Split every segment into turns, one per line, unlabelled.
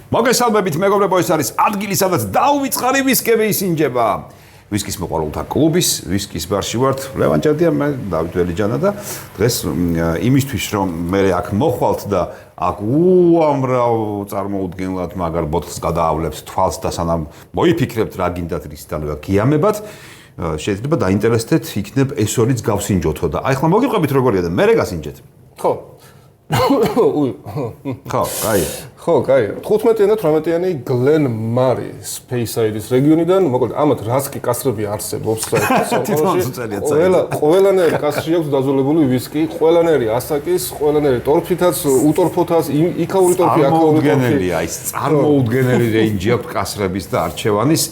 მოგესალმებით მეგობრებო, ეს არის ადგილი, სადაც დაუვიწყარი ვისკები ისინჯება. ვისკის მოყვარულთა კლუბის ვისკის ბარში ვართ. ლევან ჭადია, მე დავით ველიჯანა და დღეს იმისთვის რომ მე აქ მოხვალთ და აქ უამრავ წარმოუდგენლად მაგარ ბოთლს გადაავლებთ თვალს და სანამ მოიფიქრებთ რა გინდათ რის დალევა გიამებად, შეიძლება დაინტერესდეთ იქნებ ეს ორიც გავსინჯოთო და აი ხლა მოგიყვებით როგორია და მე გასინჯეთ.
ხო. ხო, კაი. 15-იანი და 18-იანი Glen Mary Speyside-ის რეგიონიდან, მოკლედ ამათ რაც კი კასრები არსებობს საერთოდ. ყველანაირი კასრი აქვს დაძველებული ვისკი, ყველანაირი ასაკის, ყველანაირი ტორფითაც, უტორფოთაც, იქაური ტორფი, აქაური ტორფი.
აი, წარმოუდგენელი რეინჯი აქვს კასრების და არჩევანის.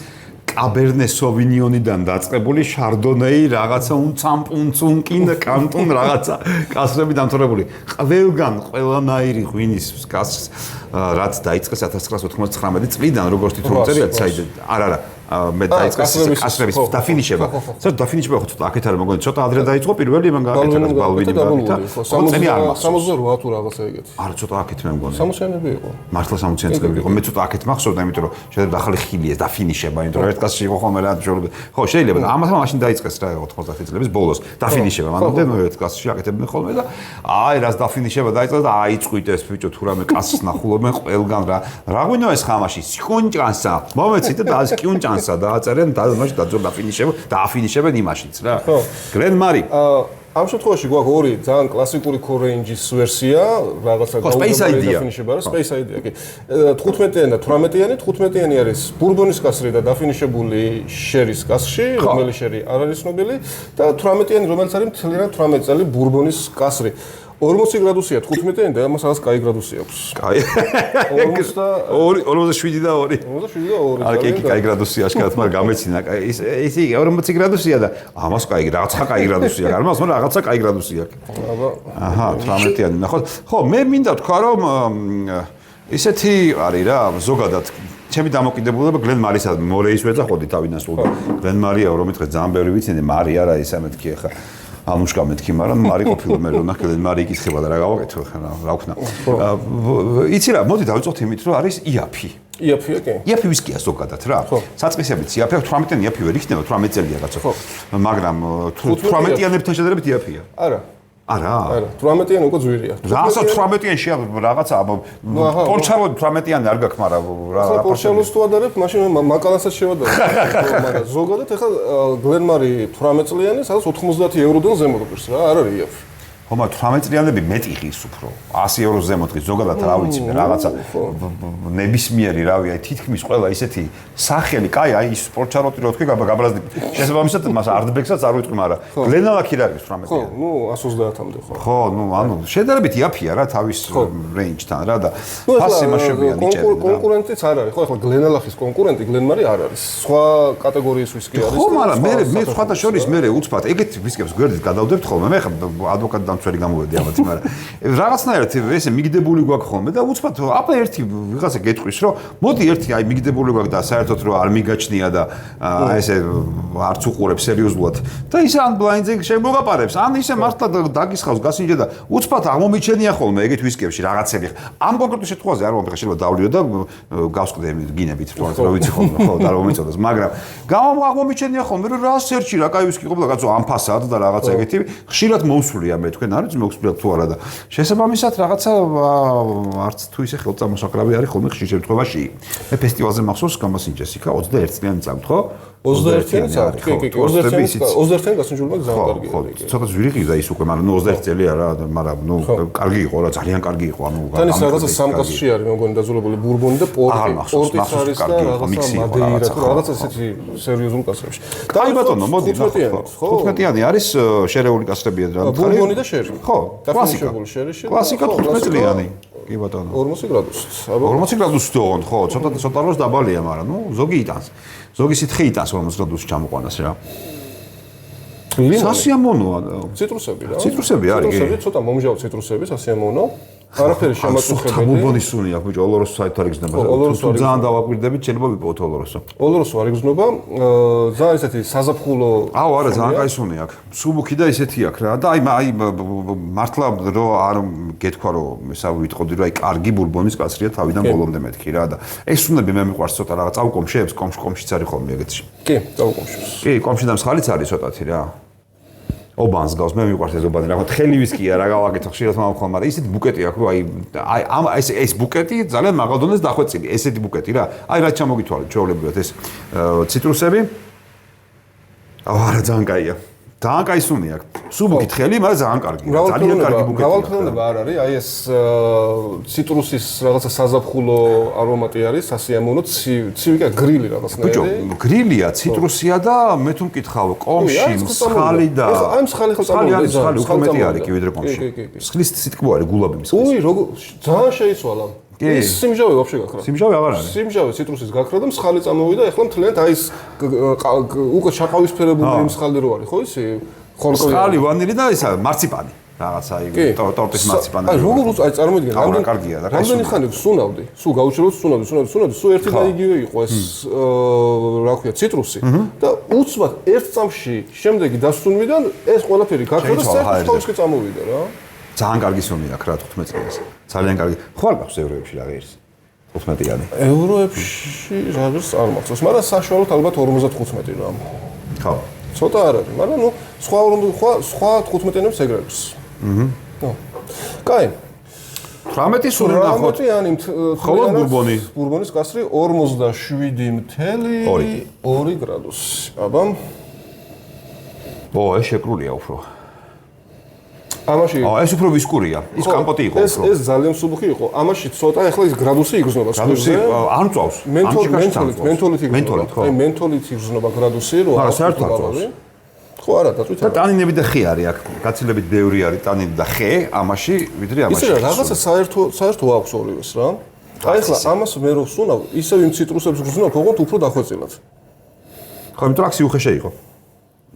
Cabernet Sauvignon-დან დაწყებული Chardonnay, რაღაცა უნცამპუნცუნკინ, კანტუნ რაღაცა კასრები დამთავრებული. ყველანაირი ღვინის კასრს რაც დაიწყეს 1999 წლიდან, როგორც თვითონ წერია, საიდე არა მე დაიწყეს კასრების დაფინიშება. საერთოდ დაფინიშება ხო ცოტა აქეთ არის, მოგონი ცოტა ადრე დაიწყო პირველი მან გააკეთა ბალვინი მაგითა.
68 თუ რაღაცა ეგეთი.
არა ცოტა აქეთ მე მგონი.
60-იანები იყო.
მართლა 60-იანი წლები იყო. მე ცოტა აქეთ მახსოვდა, იმიტომ რომ შეიძლება ახალი ხილია დაფინიშება, იმიტომ რომ ერთ კასში იყო ხოლმე რა ხო შეიძლება ამასთან მაშინ დაიწყეს რა 90 წლების ბოლოს დაფინიშება. მანამდე ნუ ერთ კასში აკეთებდნენ ხოლმე და აი რას დაფინიშება დაიწყეს და აიწყვით ეს ბიჭო თუ რამე კასს ნახულობენ ყველგან რა ღვინო ეს ხამაში სიკუნჭანსა მომეცით და ეს კიუნჭანსა დააწერენ და მაშინ დააფინიშებენ იმაშიც რა. Glen Mary
ამ შემთხვევაში გვაქვს ორი ძალიან კლასიკური Core-Range-ის ვერსია, რაღაცა
გაუგებარი
დაფინიშება რა, Speyside-ია, კი. 15-იანი და 18-იანი, 15-იანი არის ბურბონის კასრი და დაფინიშებული შერის კასში, რომელიც შერი არ არის ცნობილი და 18-იანი რომელიც არის მთლიანად 18 წელი ბურბონის კასრი. 40 გრადუსია 15-იანი და ამას რაღაც კაი გრადუსი აქვს.
კაი. 47 და 2.
47 და 2.
არა, კი, კაი გრადუსია აშკარად, მაგრამ გამეცინა. ის 40 გრადუსია და ამას კაი, რაღაცა კაი გრადუსია. გამას, მაგრამ რაღაცა კაი გრადუსია. აჰა, 18-იანი. ნახოთ. ხო, მე მინდა თქვა რომ ისეთი არის რა, ზოგადად ჩემი დამოკიდებულება Glen Mary-ს მორეის ვეძახოდი თავიდან სულ. Glen Mary-ა რომ ეთქე ძალიან ბევრი ვიცინე, Mary არა ისე მეთქი ახლა. Anushka მეთქი, მაგრამ Mary ყოფილა მე რომ Glen Mary იკითხება და რა გავაკეთო ახლა რა ვქნა. იცი რა, მოდი დავიწყოთ იმით, რომ არის იაფი.
იაფია კი.
იაფი ვისკია ზოგადად რა. საწყისებით იაფი 18-იანი იაფი ვერ იქნება, 18 წელია კაცო. მაგრამ 18-იანებთან შედარებით იაფია.
არა.
არა.
18-იანი უკვე ძვირია.
რაღაცა 18-იანში რაღაცა პორჩალო 18-იანი არ გაქვს, მაგრამ
რა პორჩალოს თუ ადარებ, მაშინ მაკალანსაც შევადარებ. მაგრამ ზოგადად ახლა Glen Mary 18 წლიანი, სადაც 90 ევროდან ზემოთ გვერს რა, არ არის იაფი.
ხომა 18 წლიანები მეტი ღირს უფრო 100 ევროს ზემოთ ღირს ზოგადად რა ვიცი მე რაღაცა ნებისმიერი რავი აი თითქმის ყველა ისეთი სახელი კაი აი ის სპორტჩაროტი რო თქვი გაბრაზდი შესაბამისად მას არტბექსაც არ ვიტყვი მაგრამ გლენალაკი რა არის 18 წლიანი
ხო ნუ 130-მდე ხო
ხო ნუ ანუ შედარებით იაფია რა თავის რეინჯთან რა და ფასი მასშტაბია ნიჭები
კონკურენტიც არ არის ხო ახლა გლენალახის კონკურენტი Glen Mary არ არის სხვა კატეგორიის ვისკი არის
ხო მაგრამ მე სხვათა შორის მე უცბად ეგეთ ვისკებს გვერდით გადავდებთ ხოლმე მე ხა ადვოკატ დამცველი გამოვედი ამათ მაგრამ რაღაცნაირად ესე მიგდებული გვაქვს ხოლმე და უცბად აბა ერთი ვიღაცა გეტყვის რომ მოდი ერთი აი მიგდებული გვაქვს და საერთოდ რომ არ მიგაჩნია და ესე არც უყურებს სერიოზულად და ისე ან ბლაინდზე შემოგაპარებს ან ისე მართლა დაგისხავს გასინჯა და უცბად აღმომიჩენია ხოლმე ეგეთ ვისკებში რაღაცები ამ კონკრეტულ შემთხვევაში არ მომხდა შეიძლება დავლიო და გავსკდე გინებით თორემ რა ვიცი ხოლმე ხო და რომ მიწოდეს მაგრამ აღმომიჩენია ხოლმე რომ რა სერჩი რა კაი ვისკი ყოფილა კაცო ამ ფასად და რაღაცა ეგეთი ხშირად მომსულია მე თქვენ არის მოგსვლათ თუ არა და შესაბამისად რაღაცა არც თუ ისე ხელწამოსაკრავი არის ხოლმე ხშირ შემთხვევაში მე ფესტივალზე მახსოვს გამოსინჯეს იქა 21 წლიანი წამით ხო
21 წელი კი 21 გასინჯულმა ძალიან კარგი
ხო ცოტა ზვირი ყიდა ის უკვე მაგრამ 21 წელი არა მაგრამ ნუ კარგი იყო რა ძალიან კარგი იყო ანუ
ის რაღაცა სამკასში არის მე მგონი დაძულებული ბურბონი და პორტის არის და რაღაცა მადეირა თუ რაღაცა ესეთი სერიოზული კასრებში
კაი ბატონო მოდი 15-იანი არის შერეული კასრებია რა
ბურბონი და შერი
ხო
დაფინიშებული შერიში
კლასიკა 15 წლიანი კი ბატონო
40 გრადუსით
40 გრადუსით ოღონდ ხო ცოტა როს დაბალია მაგრამ ნუ ზოგი იტანს ზოგი სითხე იტანს 40 გრადუსით ჩამოყვანას რა სასიამოვნოა
ციტრუსები რა
ციტრუსები არის
ციტრუსები ცოტა მომჟავ ციტრუსები სასიამოვნო არაფერი შემაწუხებელი.
ბურბონის სუნი აქვს ბიჭო, ოლოროსო საერთოდ არ იგრძნობა. თუ ძალიან დავაკვირდებით, შეიძლება ვიპოვოთ ოლოროსო.
ოლოროსო არ იგრძნობა, ძალიან ესეთი საზაფხულო.
აუ, არა, ძალიან კაი სუნი აქვს. სუბუქი და ესეთი აქვს რა. და აი მართლა რო არ გეთქვა რომ ესა ვიტყოდი რომ აი კარგი ბურბონის კაცრია თავიდან ბოლომდე მეთქი რა და ეს სუნები მე მიყვარს ცოტა რაღაც წავკომშებს, კომშიც არის ხოლმე ეგეთში.
კი, წავკომშებს.
კი, კომში და მსხალიც არის ცოტათი რა. ობანს გავს მე მიყვარს ეს ობანი რა ხელი ვისკია რა გავაკეთო ხშირად მომხვალ მაგრამ ისეთი ბუკეტი აქვს რომ აი ეს ბუკეტი ძალიან მაღალ დონეზე დახვეწილი ესეთი ბუკეტი რა აი რა ჩამოგითვალეთ ჩვეულებრივად ეს ციტრუსები არა ძალიან კაია ძალიან კაი სუნი აქვს სუბუქით ხელი მაგრამ ძალიან კარგი ძალიან კარგი ბუკეტი
გავალთქონება არ არის აი ეს ციტრუსის რაღაცა საზაფხულო არომატი არის სასიამოვნო ცივი და გრილი რაღაცნაირი
ბიჭო გრილია ციტრუსია და მე თუ მკითხავ კომში მსხალი და
აი მსხალი ხო
უფრო მეტი არის კი ვიდრე კომში მსხლის სიტკბო არის გულაბი მსხლის
უი ძალიან შეიცვალა ის სიმჟავე ვაფშე გაქრა
სიმჟავე აღარ არის
სიმჟავე ციტრუსის გაქრა და მსხალი წამოვიდა ეხლა მთლიანად აი ეს უკვე შაყავისფერებული მსხალი რო არის ხო ისი
მსხალი ვანილი და ისა მარციპანი რაღაცა აი ტორტის მარციპანი
აი როგორ აი წარმოვიდგენ რამდენი ხანი ვსუნავდი სულ გაუჩეროთ სუნავდი სულ ერთი და იგივე იყო ეს რა ქვია ციტრუსი და უცბად ერთ წამში შემდეგი დასუნვიდან ეს ყველაფერი გაქრა და საერთოდ თავისკენ წამოვიდა რა
ძალიან კარგი სუნი აქვს რა 15 წელს ძალიან კარგი ხო არ გაქვს ევროებში რა ღირს 15-იანი
ევროებში რა ღირს არ მახსოვს მაგრამ საშუალოდ ალბათ 55 რა
ხო
ცოტა არ არის მაგრამ ნუ სხვა 15-იანებს ეგრევს ნუ კაი
18 სუნი ნახოთ
18-იანი
ხოლო
ბურბონის კასრი 47.2 გრადუსი აბა
ეს შეკრულია უფრო
ამაში
ეს უფრო ვისკურია ის კამპოტი იყო უფრო
ეს ძალიან სუბუქი იყო ამაში ცოტა ახლა ის გრადუსი იგრძნობა
გრადუსი არ მწვავს
მენტოლით ხო აი მენტოლით იგრძნობა გრადუსი რო
არა საერთოდ არ მწვავს
ხო არა დაწვით
და ტანინები და ხე არის აქ გაცილებით ბევრი არის ტანინი და ხე ამაში ვიდრე ამაში
ისე რაღაცა საერთო აქვს ორივეს რა აი ახლა ამას მე რო ვსუნავ ისევ იმ ციტრუსებს გრძნობ ოღონდ უფრო დახვეწილად
ხო იმიტომ აქ სიუხე შეიყო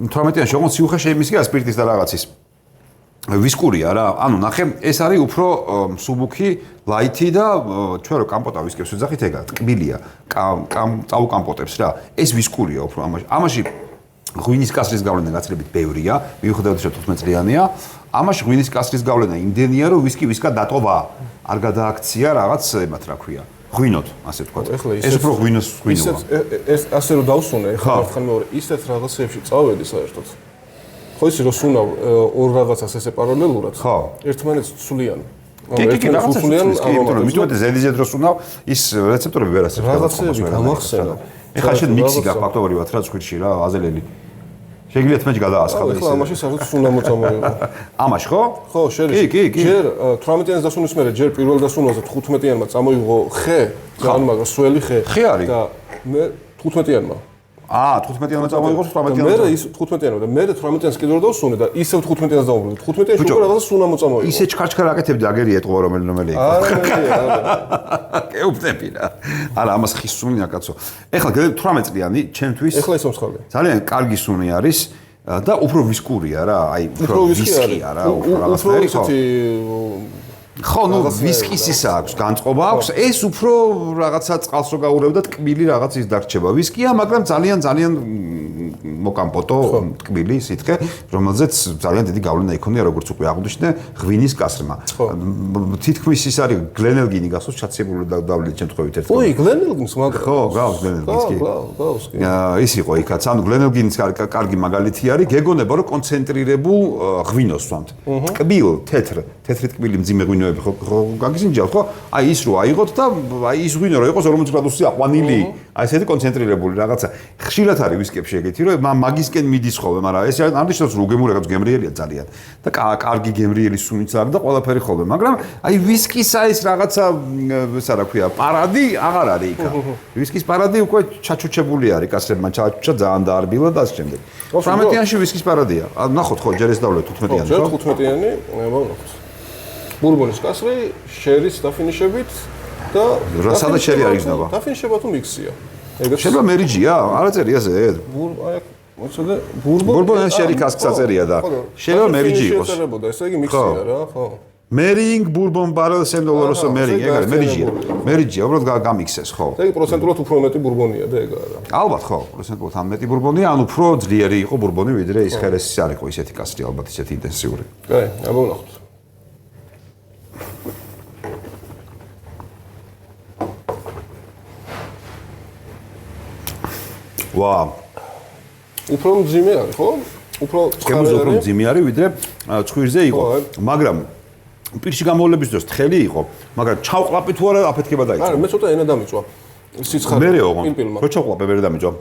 18-იანი ოღონდ სიუხე შეიმისგა სპირტის და რაღაცის ვისკურია რა ანუ ნახე ეს არის უფრო სუბუქი ლაითი და ჩვენ რო კამპოტა ვისკებს ვიძახით ეგა ტკბილია წაუკამპოტებს რა ეს ვისკურია უფრო ამაში ღვინის კასრის გავლენა გაცილებით ბევრია მიუხედავად რომ 15 წლიანია ამაში ღვინის კასრის გავლენა იმდენია რომ ვისკი ვისკა დატოვა არ გადააქცია რაღაც ემათ რა ქვია ღვინოთ ასე ვთქვათ ეს უფრო ღვინოა
ეს ასე რომ დავსუნე ხა ერთხელ მეორე ისეთ რაღაცებში წავედი საერთოდ ხო ისი რომ სუნავ ორ რაღაცას ესე პარალელურად ხო ერთმანეთს ცვლიან
ერთმანეთს ცვლიან ამიტომ ზედიზედ რო სუნავ ის რეცეპტორები ვერ ასებს
რაღაცები გამახსენა
ეხლა შენ მიქსი გაქვს ფაქტობრივად რა ცხვირში რა აზელელი შეგიძლიათ მე გადაასხადო
ეხლა ამაში საერთოდ სუნა მოწამოება
ამაში ხო
ხო შერი
კი
ჯერ 18-იანს დასუნის მერე ჯერ პირველ დასუნვაზე 15-იანმა წამოიღო ხე ძალიან მაგარ სველი ხე და მე 15-იანმა
15-იანმა წამოიღო 18-იანმა
მე ის 15-იანმა და მე 18-იანს კიდევ რომ დავსუნე და ისევ 15-იანს დავუმბლე 15-იანში უკვე რაღაცა სუნა მოწამოიღო
ისე ჩქარჩქარ აკეთებდი აგერი ეტყვა რომელი იყო
არა
კეუფტები რა არა ამას ხის სუნია კაცო ეხლა 18 წლიანი ჩემთვის
ეხლა ისო მსხალი
ძალიან კარგი სუნი არის და უფრო ვისკურია რა აი უფრო ვისკია რა უფრო რაღაცნაირი ხო ნუ ვისკის ისა აქვს განწყობა აქვს ეს უფრო რაღაცა წყალს რო გაურევდა ტკბილი რაღაც ის დარჩება ვისკია მაგრამ ძალიან მოკამპოტო ტკბილი სითხე რომელზეც ძალიან დიდი გავლენა იქონია როგორც უკვე აღვნიშნე ღვინის კასრმა თითქმის ის არის გლენელგინი გახსოვს ჩაცებული დავლით შემთხვევით ერთ
ოი გლენელგინს მაგრამ
ხო გავს გლენელგინს კი
გავს კი
ის იყო იქაც ანუ გლენელგინის კარგი მაგალითი არის გეგონება რომ კონცენტრირებულ ღვინოს ვამთ ტკბილ თეთრი ტკბილი მძიმე ღვინოები ხო გაგიზინჯავთ ხო აი ის რო აიღოთ და აი ის ღვინო რო იყოს 40 გრადუსი აყვანილი აი ესეთი კონცენტრირებული რაღაცა ხშირად არის ვისკებში ეგეთი რომ მაგისკენ მიდის ხოლმე მაგრამ ეს არ ნიშნავს რომ უგემურებაც გემრიელია ძალიან და კარგი გემრიელი სუნიც არის და ყველაფერი ხოლმე მაგრამ აი ვისკის ის რაღაცა ესა რა ქვია პარადი აღარ არის იქა ვისკის პარადი უკვე ჩაჩუჩებული არის კასრებმა ჩაჩუჩა ძალიან დაარბილა და ასე შემდეგ 18-იანში ვისკის პარადია ნახოთ ხო ჯერ ეს დავლეთ 15-იანი
ხო ჯერ 15-იანი ნახოთ ბურბონის კასრი შერის დაფინიშებით და
სადაც შერი არის იგრძნობა
დაფინიშება თუ მიქსია
შეიძლება მერიჯია არა წერია ზე
აი მოწოდე
ბურბონის შერი კასკს აწერია და შეიძლება მერიჯი იყოს
შეწერებოდა ესე იგი მიქსია რა ხო
Mering, Bourbon Barrel, San Doloroso Mering, ეგ არის Merigia, უბრალოდ გამიქსეს, ხო?
ეგ პროცენტულად უფრო მეტი ბურბონია და ეგ არა.
ალბათ, ხო, პროცენტულად ამ მეტი ბურბონია, ანუ უფრო ძლიერი იყო ბურბონი, ვიდრე ის ხერესის არ იყო ისეთი კასრი, ალბათ ისეთი ინტენსიური.
კაი, აბა ვნახოთ.
ვა.
უფრო მძიმე არის, ხო? უფრო
ცხარე უფრო მძიმე არის, ვიდრე ცხვირზე იყო, მაგრამ პირში გამოვლების დროს თხელი იყო, მაგრამ ჩავყლაპი თუ არა აფეთქება დაიწყო.
არა, მე ცოტა ენა დამიწვა. სიცხარე.
მერე ოღონ. რო ჩავყლაპე ვერ დამიწვა.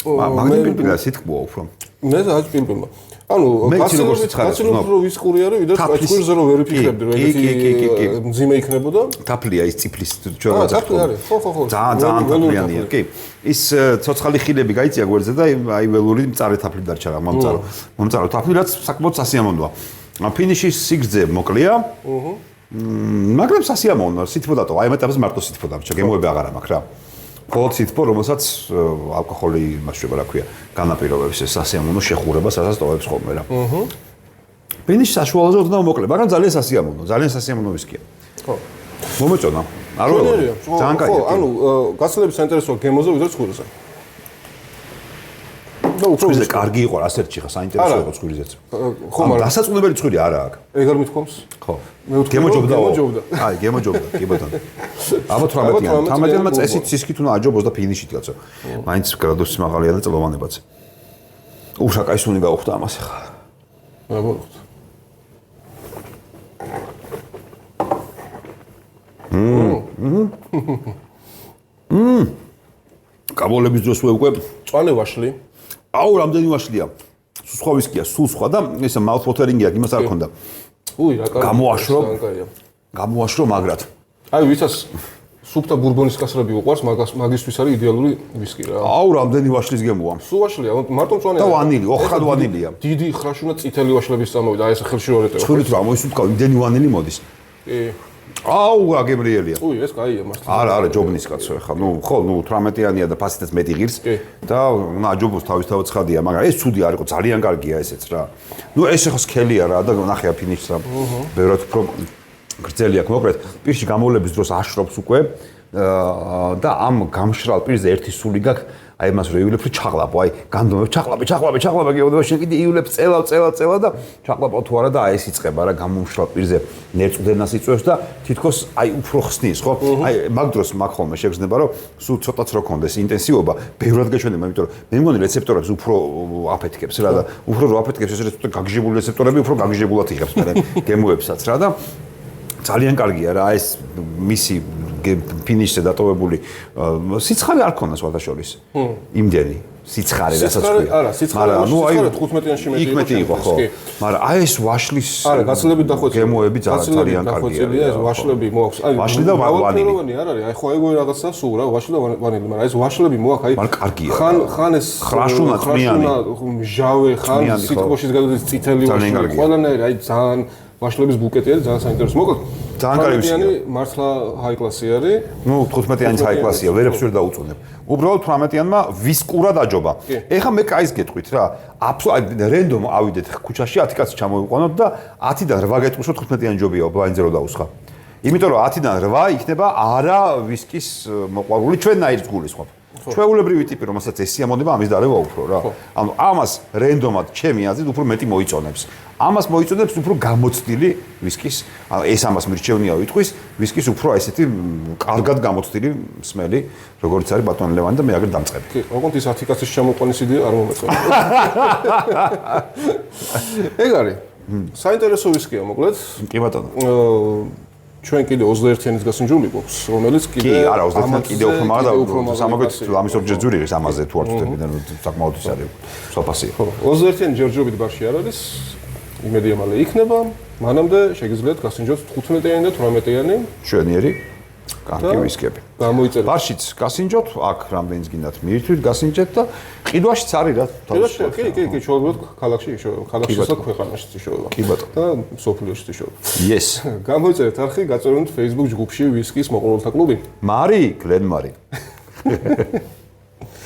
მაგნე პილპილა სიტყვაა უფრო.
მე ზაჯ პილპილმა. ანუ გასილობ ვისკური არის, ვიდრე ცხვირზე რო ვერიფიქრებდი, რომ ეგეთი მძიმე იქნებოდა.
თაფლია ის წიფლის ჩვენ რა
თაფლი არის. ხო.
ძალიან თაფლიანია, კი. ის ცოცხალი ხილები გაიწია გვერდზე და აი ველური მწარე თაფლი დარჩა მომწარო თაფლი, რაც საკმაოდ სასიამოვნოა. ფინიშის სიგრძე მოკლეა. მაგრამ სასიამოვნოა, სითბო დატო. აი ამ ეტაპზე მარტო სითბო დამრჩა, გემოები აღარა მაქვს რა. მხოლოდ სითბო, რომელსაც ალკოჰოლი მასშტაბა რა ქვია, განაპირობებს ეს სასიამოვნო შეხურებას, რასაც ტოვებს ხოლმე რა. ფინიში საშუალოზე ოდნავ მოკლე, მაგრამ ძალიან სასიამოვნო ვისკია. ხო. მომეწონა. არ ვეღარ. ძალიან კაია.
ხო, ანუ გასლების საინტერესოა გემოზე ვიდრე ცხვირზე. და უფრო
ცხვირზე კარგი იყო რა სერჩი ხა საინტერესო იყო ცხვირზეც.
ხო, მაგრამ
დასაწყნებელი ცხვირი არა აქ.
ეგ არ მithქვამს?
ხო. გემოჯობდა. აი, გემოჯობდა, კი ბატონო. აბა 18-იანმა წესით სისქით უნდა აჯობოს და ფინიშით კაცო. მაინც გრადუსი მაღალია და წლოვანებაც. უშაკაისუნი გაუხდა ამას ხა.
აბა.
კაბოლების დროს უკვე
წვანე ვაშლი.
აუ, რამდენი ვაშლია. სხვა ვისკია, სულ სხვა და ესა mouth watering-ია, იმას არ ქონდა.
უი, რა კარგი.
გამოაშრო მაგრად.
აი, ვისაც სუფთა ბურბონის კასრები უყვარს, მაგისთვის არის იდეალური ვისკი რა.
აუ, რამდენი ვაშლის გემოა.
სულ ვაშლია, მარტო მწვანეა.
და ვანილი, ოხრად ვანილია.
დიდი ხრაშუნა წითელი ვაშლების წამოვიდა, აი ეს ხელში რო რეტევა.
ცხვირით რა მოისუნთქავ, იმდენი ვანილი მოდის.
კი.
აუ, რა გემრიელია.
უი, ეს კაია მართლა.
არა, ჯობნის კაცო, ეხლა, ხო, 18-იანია და ფასითაც მეტი ღირს და უნდა აჯობოს თავისთავად ცხადია, მაგრამ ეს ცუდი არ იყო, ძალიან კარგია ესეც რა. ეს ახლა სქელია რა და ნახე აფინიშს რა. ბევრად უფრო გრძელი აქვს, მოკლედ, პირში გამოვლების დროს აშრობს უკვე და ამ გამშრალ პირზე ერთი სული გაქვს, აი მას რო იულებ, რომ ჩაღლაპო, აი განდომებ, ჩაღლაპე, გეუბნება, შენ კიდე იულებ, წელა და ჩაღლაპო თუ არა და აი ეს იწყება რა გამომშრალ პირზე ნერწუდენას იწვევს და თითქოს აი უფრო ხსნის, ხო? აი მაგ დროს მაგ ხოლმე შეგრძნება, რომ სულ ცოტაც რო კონდეს ინტენსივობა, ბევრად გაჩვენება, იმიტომ რომ მე მგონი რეცეპტორებს უფრო აფეთქებს რა და უფრო რო აფეთქებს ეს რეცეპტორები გაგიჟებული რეცეპტორები უფრო გაგიჟებულად იღებს მე გემოებსაც რა და ძალიან კარგია რა ეს მისი ფინიშზე დატოვებული სიცხარე არ ქონდა სხვათა შორის. იმდენი სიცხარე რასაც ქვია.
არა, სიცხარე 15-იანში
მეტი იყო ხო. მაგრამ აი ეს ვაშლის
არა, გაცილებით დახვეწილი.
გემოები ძალიან კარგია.
ეს ვაშლები მოაქვს. აი
ვაშლი და ვანილი.
არ არის, აი ხო ეგოი რაღაცა სულ რა, ვაშლი და ვანილი, მაგრამ ეს ვაშლები მოაქვს, აი
მაგრამ კარგია.
ხან ეს
ხრაშუნა
ჟავე, ხან სიტყვაშიც გადადის წითელი ვაშლი. ყველანაირი აი ძალიან ვაშლების ბუკეტი არის, ძალიან საინტერესო. მოკლედ
ძალიან კარგი ვისკია.
მართლა ჰაი კლასი არის.
15-იანი ჰაი კლასია, ვერებს ვერ დაუწუნებ. უბრალოდ 18-იანმა ვისკურად აჯობა. ეხლა მე კაის გეტყვით რა. რენდომ ავიდეთ ქუჩაში 10 კაცი ჩამოვიყვანოთ და 10-დან 8 გეტყვის 15-იანი ჯობია ბლაინდზე რო დაუსხა. იმიტომ რომ 10-დან 8 იქნება არა ვისკის მოყვარული ჩვენნაირის გულისხმობ. ჩვეულებრივი ტიპი, რომელსაც ეს სიამოვნება ამის დარება უფრო რა. ანუ ამას რენდომად ჩემი აზრით უფრო მეტი მოიწონებს. ამას მოიწონებს უფრო გამოცდილი ვისკის, ანუ ეს ამას მირჩევნია ვიტყვის, ვისკის უფრო ესეთი კარგად გამოცდილი სმელი, როგორც არის ბატონ ლევანი და მე აგერ დამწყები.
კი, ოღონდ ის 10 კაცის შემოყვანის იდეა არ მომეწონა. ეგ არის. საინტერესო ვისკია, მოკლედ.
კი ბატონო.
ჩვენ კიდე 21-იანის გასინჯული გვაქვს, რომელიც კიდე
კი, არა, 21-იანი კიდე უფრო მაგარ და სამაგეთ ამის ორჯერ ძვირი ეს ამაზე თუ არ ვწდებიდან საკმაოდ ის არის სოფასია.
ხო, 21-იანი ჯერჯერობით ბარში არ არის. იმედია მალე იქნება. მანამდე შეგიძლიათ გასინჯოთ 15-იანი და 18-იანი
შვენიერი კარგი ვისკები.
გამოიწერეთ.
ბარშიც გასინჯოთ, აქ რამდენიც გინდათ მიირთვით, გასინჯეთ და ყიდვაშიც არის რა.
კი, ჩვეულებრივად ქალაქში ისოება. ქალაქშიც და ქვეყანაშიც ისოება.
კი ბატონო.
და სოფლიოშიც ისოება.
Yes.
გამოიწერეთ არხი, გაწევრდით Facebook ჯგუფში ვისკის მოყოლთა კლუბი.
მარი, გლენ მარი.